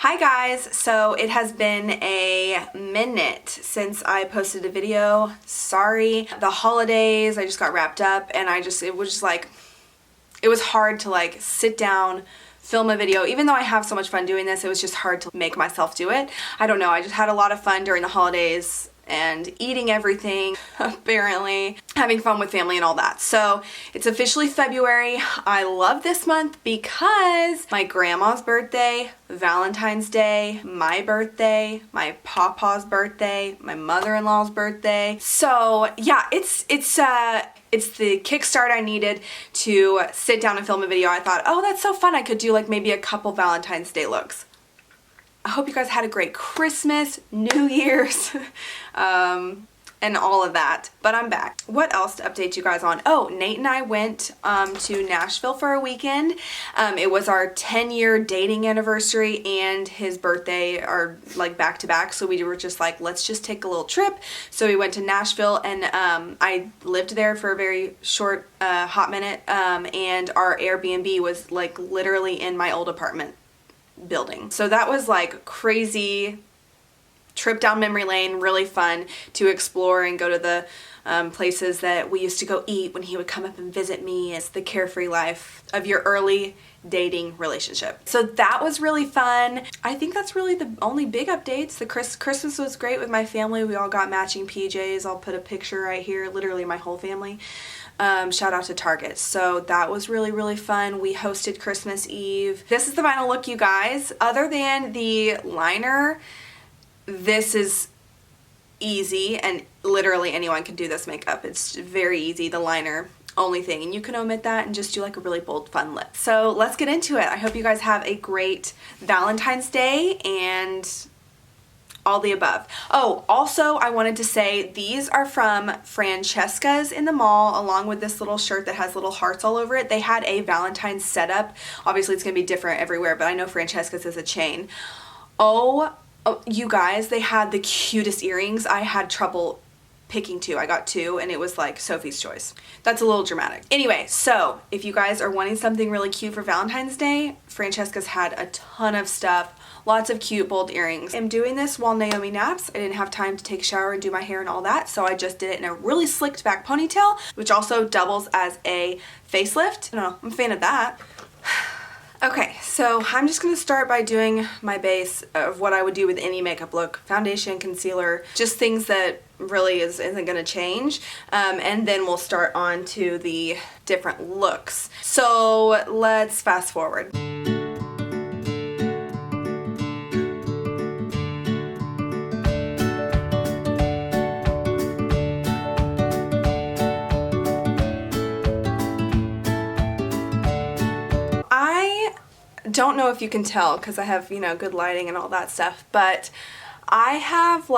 Hi guys, so it has been a minute since I posted a video. Sorry, the holidays, I just got wrapped up and it was hard to sit down, film a video. Even though I have so much fun doing this, it was just hard to make myself do it. I don't know, I just had a lot of fun during the holidays and eating everything, apparently, having fun with family and all that. So it's officially February. I love this month because my grandma's birthday, Valentine's Day, my birthday, my papa's birthday, my mother-in-law's birthday. So yeah, it's the kickstart I needed to sit down and film a video. I thought, oh, that's so fun. I could do maybe a couple Valentine's Day looks. I hope you guys had a great Christmas, New Year's, and all of that. But I'm back. What else to update you guys on? Oh, Nate and I went to Nashville for a weekend. It was our 10-year dating anniversary and his birthday are back to back. So we were just let's just take a little trip. So we went to Nashville and I lived there for a very short, hot minute. And our Airbnb was literally in my old apartment building. So that was crazy trip down memory lane, really fun to explore and go to the places that we used to go eat when he would come up and visit me. It's the carefree life of your early dating relationship. So that was really fun. I think that's really the only big updates. The Christmas was great with my family. We all got matching PJs. I'll put a picture right here, literally my whole family. Shout out to Target. So that was really, really fun. We hosted Christmas Eve. This is the final look, you guys. Other than the liner, this is easy and literally anyone can do this makeup. It's very easy, the liner only thing, and you can omit that and just do a really bold, fun lip. So let's get into it. I hope you guys have a great Valentine's Day and all the above. Oh, also I wanted to say these are from Francesca's in the mall, along with this little shirt that has little hearts all over it. They had a Valentine's setup. Obviously it's gonna be different everywhere, but I know Francesca's is a chain. Oh, you guys, they had the cutest earrings. I had trouble picking two. I got two and it was Sophie's choice. That's a little dramatic. Anyway, so if you guys are wanting something really cute for Valentine's Day, Francesca's had a ton of stuff. Lots of cute bold earrings. I'm doing this while Naomi naps. I didn't have time to take a shower and do my hair and all that, so I just did it in a really slicked back ponytail, which also doubles as a facelift. I don't know, I'm a fan of that. Okay, so I'm just gonna start by doing my base of what I would do with any makeup look. Foundation, concealer, just things that really isn't gonna change. And then we'll start on to the different looks. So let's fast forward. Don't know if you can tell because I have, good lighting and all that stuff, but I have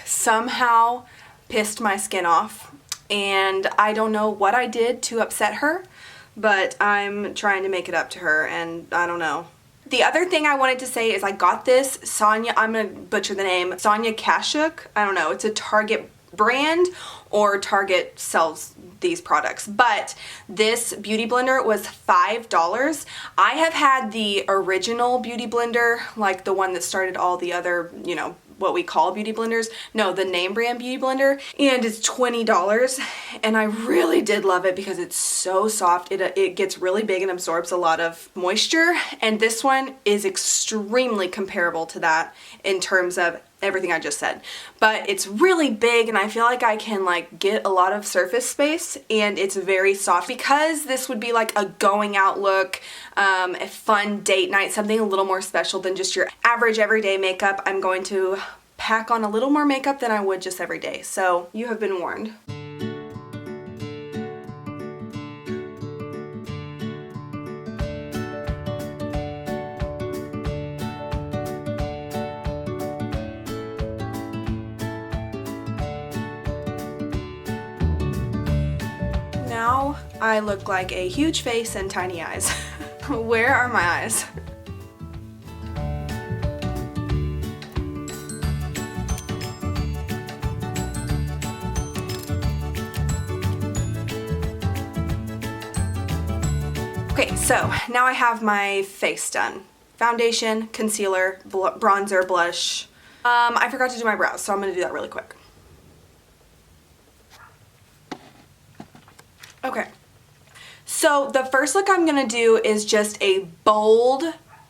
somehow pissed my skin off and I don't know what I did to upset her, but I'm trying to make it up to her and I don't know. The other thing I wanted to say is I got this Sonia, I'm gonna butcher the name, Sonia Kashuk. I don't know, it's a Target brand or Target sells these products, but this beauty blender was $5. I have had the original beauty blender, the one that started all the other, what we call beauty blenders. No, the name brand beauty blender, and it's $20, and I really did love it because it's so soft. It gets really big and absorbs a lot of moisture, and this one is extremely comparable to that in terms of everything I just said, but it's really big and I feel like I can get a lot of surface space, and it's very soft. Because this would be a going out look, a fun date night, something a little more special than just your average everyday makeup, I'm going to pack on a little more makeup than I would just every day. So you have been warned. Now I look like a huge face and tiny eyes. Where are my eyes? Okay, so now I have my face done. foundation, concealer, bronzer, blush. I forgot to do my brows, so I'm going to do that really quick. Okay. So the first look I'm going to do is just a bold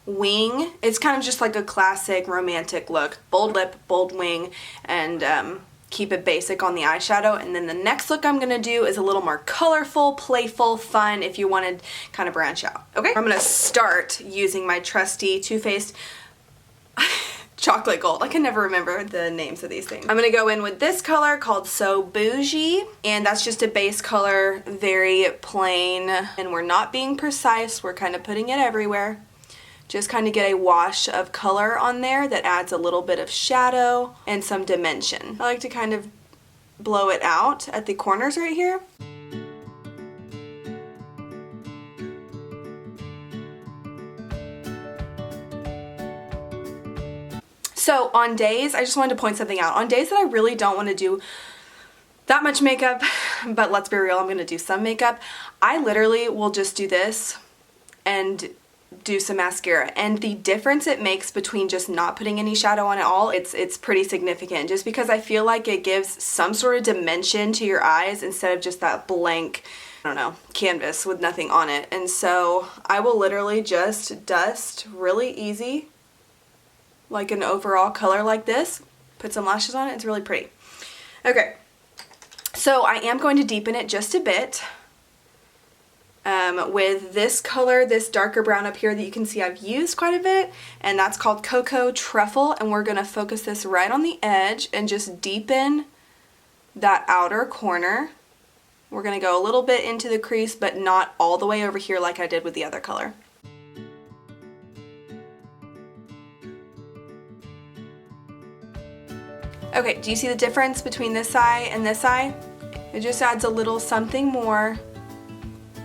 wing. It's kind of just like a classic romantic look. Bold lip, bold wing, and keep it basic on the eyeshadow. And then the next look I'm going to do is a little more colorful, playful, fun if you want to kind of branch out. Okay? I'm going to start using my trusty Too Faced chocolate gold. I can never remember the names of these things. I'm going to go in with this color called So Bougie, and that's just a base color, very plain, and we're not being precise, we're kind of putting it everywhere. Just kind of get a wash of color on there that adds a little bit of shadow and some dimension. I like to kind of blow it out at the corners right here. So on days, I just wanted to point something out. On days that I really don't want to do that much makeup, but let's be real, I'm going to do some makeup, I literally will just do this and do some mascara. And the difference it makes between just not putting any shadow on at all, it's pretty significant. Just because I feel like it gives some sort of dimension to your eyes instead of just that blank, I don't know, canvas with nothing on it. And so I will literally just dust really easy, like an overall color like this, put some lashes on it, it's really pretty. Okay, so I am going to deepen it just a bit with this color, this darker brown up here that you can see I've used quite a bit, and that's called Cocoa Truffle, and we're going to focus this right on the edge and just deepen that outer corner. We're going to go a little bit into the crease, but not all the way over here like I did with the other color. Okay, do you see the difference between this eye and this eye? It just adds a little something more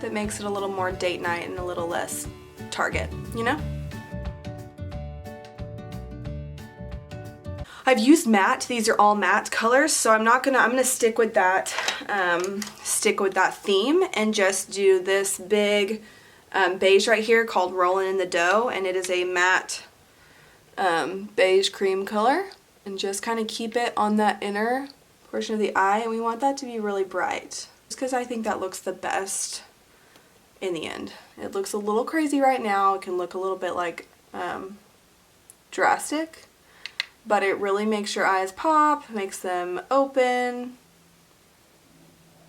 that makes it a little more date night and a little less Target, you know? I've used matte. These are all matte colors, so I'm gonna stick with that theme and just do this big beige right here called Rollin' in the Dough, and it is a matte beige cream color. And just kind of keep it on that inner portion of the eye, and we want that to be really bright. Just because I think that looks the best in the end. It looks a little crazy right now, it can look a little bit like drastic, but it really makes your eyes pop, makes them open,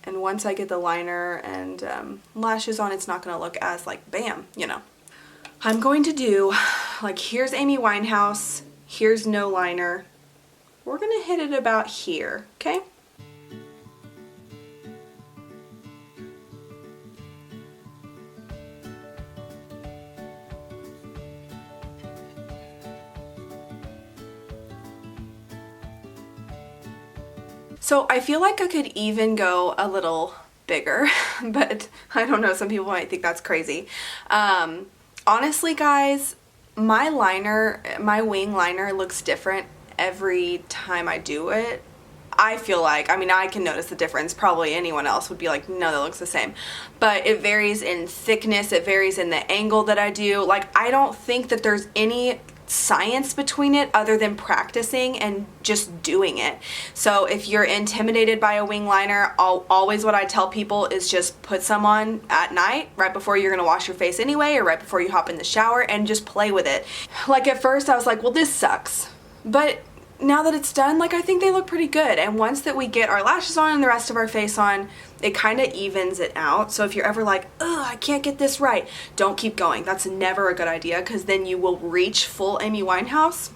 and once I get the liner and lashes on, it's not going to look as like bam, you know. I'm going to do, like, here's Amy Winehouse, here's no liner. We're going to hit it about here, okay? So I feel like I could even go a little bigger, but I don't know, some people might think that's crazy. Honestly, guys, my wing liner looks different every time I do it. I feel like, I mean, I can notice the difference. Probably anyone else would be like, no, that looks the same. But it varies in thickness, it varies in the angle that I do. Like, I don't think that there's any science between it other than practicing and just doing it. So if you're intimidated by a wing liner, always what I tell people is just put some on at night, right before you're gonna wash your face anyway, or right before you hop in the shower, and just play with it. Like, at first I was like, well, this sucks. But now that it's done, like, I think they look pretty good. And once that we get our lashes on and the rest of our face on, it kind of evens it out. So if you're ever like, ugh, I can't get this right, don't keep going. That's never a good idea, because then you will reach full Amy Winehouse.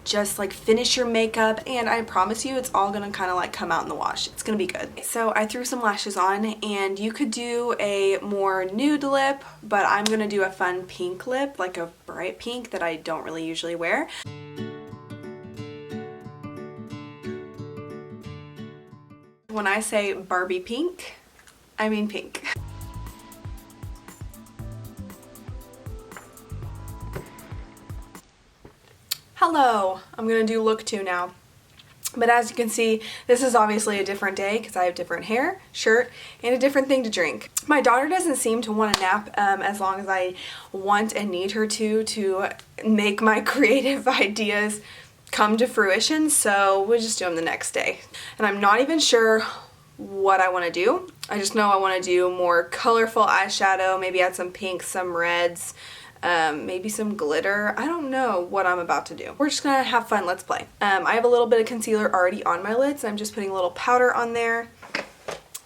Just like finish your makeup, and I promise you it's all gonna kind of like come out in the wash. It's gonna be good. So I threw some lashes on, and you could do a more nude lip, but I'm gonna do a fun pink lip, like a bright pink that I don't really usually wear. When I say Barbie pink, I mean pink. Hello, I'm gonna do look 2 now. But as you can see, this is obviously a different day because I have different hair, shirt, and a different thing to drink. My daughter doesn't seem to want to nap as long as I want and need her to make my creative ideas come to fruition, so we'll just do them the next day. And I'm not even sure what I want to do. I just know I want to do more colorful eyeshadow, maybe add some pinks, some reds, maybe some glitter. I don't know what I'm about to do. We're just gonna have fun. Let's play. I have a little bit of concealer already on my lids. I'm just putting a little powder on there.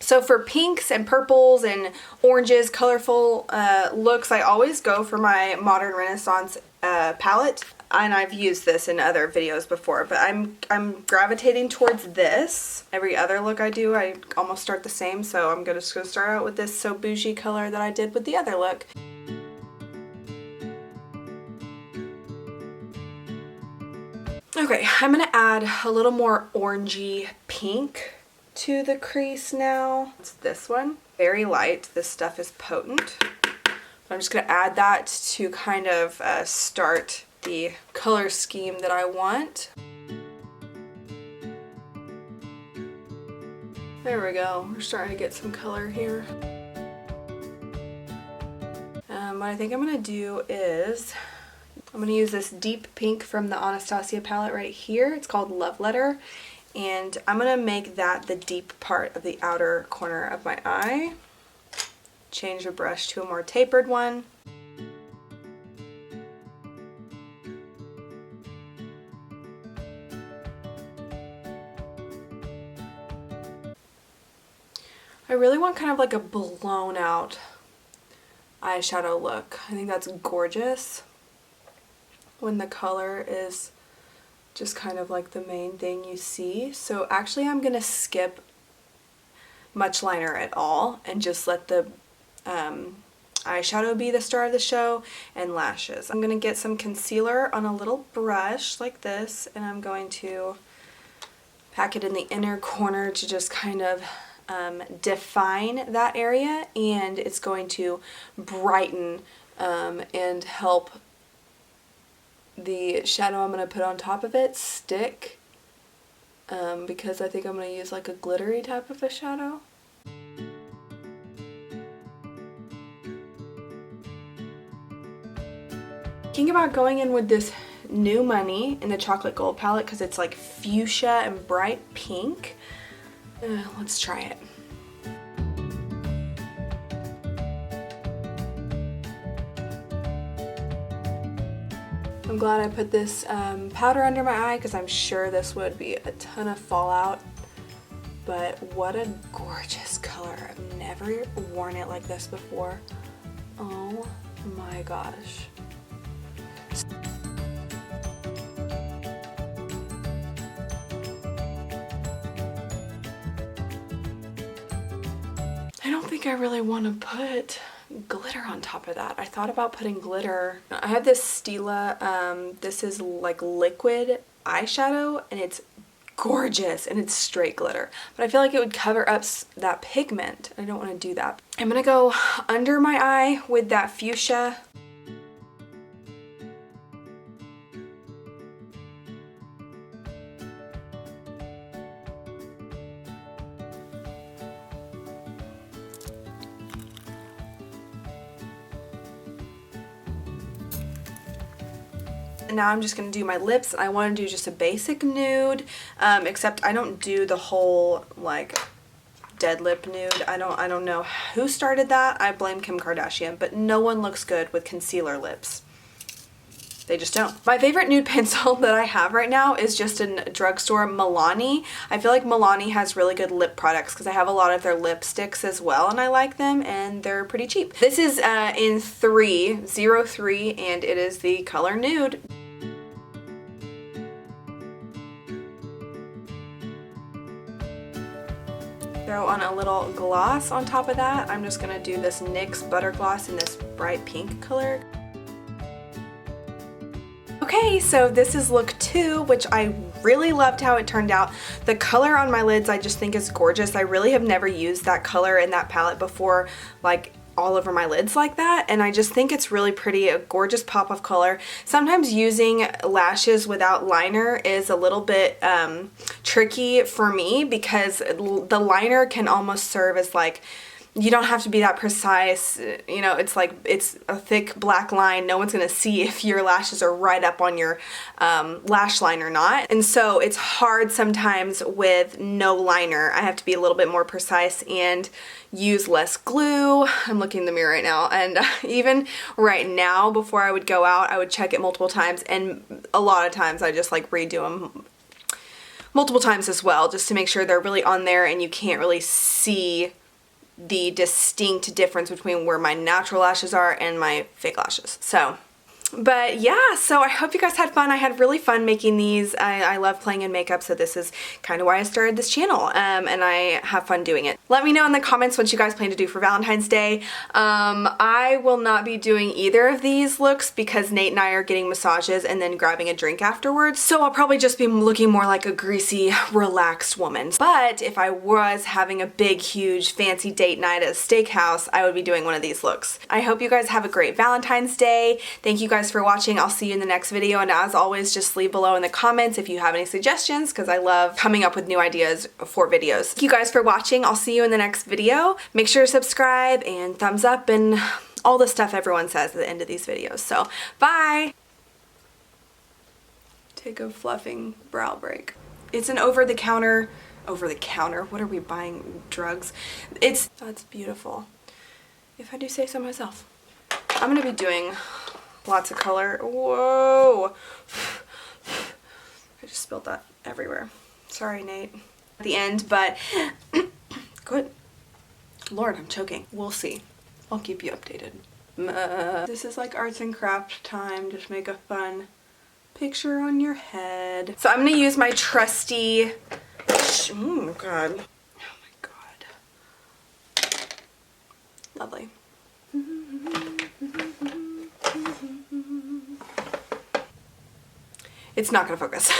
So for pinks and purples and oranges, colorful looks, I always go for my Modern Renaissance palette. And I've used this in other videos before, but I'm gravitating towards this. Every other look I do, I almost start the same, so I'm just gonna start out with this So Bougie color that I did with the other look. Okay, I'm gonna add a little more orangey pink to the crease now. It's this one, very light. This stuff is potent. I'm just gonna add that to kind of start the color scheme that I want. There we go. We're starting to get some color here. What I think I'm gonna do is I'm gonna use this deep pink from the Anastasia palette right here. It's called Love Letter, and I'm gonna make that the deep part of the outer corner of my eye. Change the brush to a more tapered one. I really want kind of like a blown out eyeshadow look. I think that's gorgeous when the color is just kind of like the main thing you see. So actually I'm gonna skip much liner at all and just let the eyeshadow be the star of the show and lashes. I'm gonna get some concealer on a little brush like this, and I'm going to pack it in the inner corner to just kind of define that area, and it's going to brighten and help the shadow I'm going to put on top of it stick, because I think I'm going to use like a glittery type of a shadow. Thinking about going in with this New Money in the Chocolate Gold palette because it's like fuchsia and bright pink. Let's try it. I'm glad I put this powder under my eye because I'm sure this would be a ton of fallout. But what a gorgeous color. I've never worn it like this before. Oh my gosh. I don't think I really want to put glitter on top of that. I thought about putting glitter. I have this Stila, this is like liquid eyeshadow, and it's gorgeous and it's straight glitter. But I feel like it would cover up that pigment. I don't want to do that. I'm gonna go under my eye with that fuchsia. And now I'm just going to do my lips. I want to do just a basic nude, except I don't do the whole like dead lip nude. I don't know who started that. I blame Kim Kardashian, but no one looks good with concealer lips. They just don't. My favorite nude pencil that I have right now is just in drugstore Milani. I feel like Milani has really good lip products because I have a lot of their lipsticks as well, and I like them, and they're pretty cheap. This is in 03, and it is the color Nude. Throw on a little gloss on top of that. I'm just gonna do this NYX Butter Gloss in this bright pink color. Okay, so this is look 2, which I really loved how it turned out. The color on my lids I just think is gorgeous. I really have never used that color in that palette before, like all over my lids like that, and I just think it's really pretty, a gorgeous pop of color. Sometimes using lashes without liner is a little bit tricky for me because the liner can almost serve as like, you don't have to be that precise, you know, it's like, it's a thick black line. No one's gonna see if your lashes are right up on your lash line or not. And so it's hard sometimes with no liner. I have to be a little bit more precise and use less glue. I'm looking in the mirror right now, and even right now, before I would go out, I would check it multiple times, and a lot of times I just like redo them multiple times as well, just to make sure they're really on there and you can't really see the distinct difference between where my natural lashes are and my fake lashes. So, but yeah, so I hope you guys had fun. I had really fun making these. I love playing in makeup, so this is kind of why I started this channel, and I have fun doing it. Let me know in the comments what you guys plan to do for Valentine's Day. I will not be doing either of these looks because Nate and I are getting massages and then grabbing a drink afterwards, so I'll probably just be looking more like a greasy, relaxed woman. But if I was having a big, huge, fancy date night at a steakhouse, I would be doing one of these looks. I hope you guys have a great Valentine's Day. Thank you guys for watching. I'll see you in the next video, and as always, just leave below in the comments if you have any suggestions, because I love coming up with new ideas for videos. Thank you guys for watching. I'll see you in the next video. Make sure to subscribe and thumbs up and all the stuff everyone says at the end of these videos. So, bye! Take a fluffing brow break. It's an over-the-counter, what are we buying, drugs? That's beautiful, if I do say so myself. I'm gonna be doing lots of color. Whoa! I just spilled that everywhere. Sorry, Nate. At the end, but good Lord, I'm choking. We'll see. I'll keep you updated. This is like arts and crafts time. Just make a fun picture on your head. So I'm gonna use my trusty, oh god. Oh my god. Lovely. It's not gonna focus.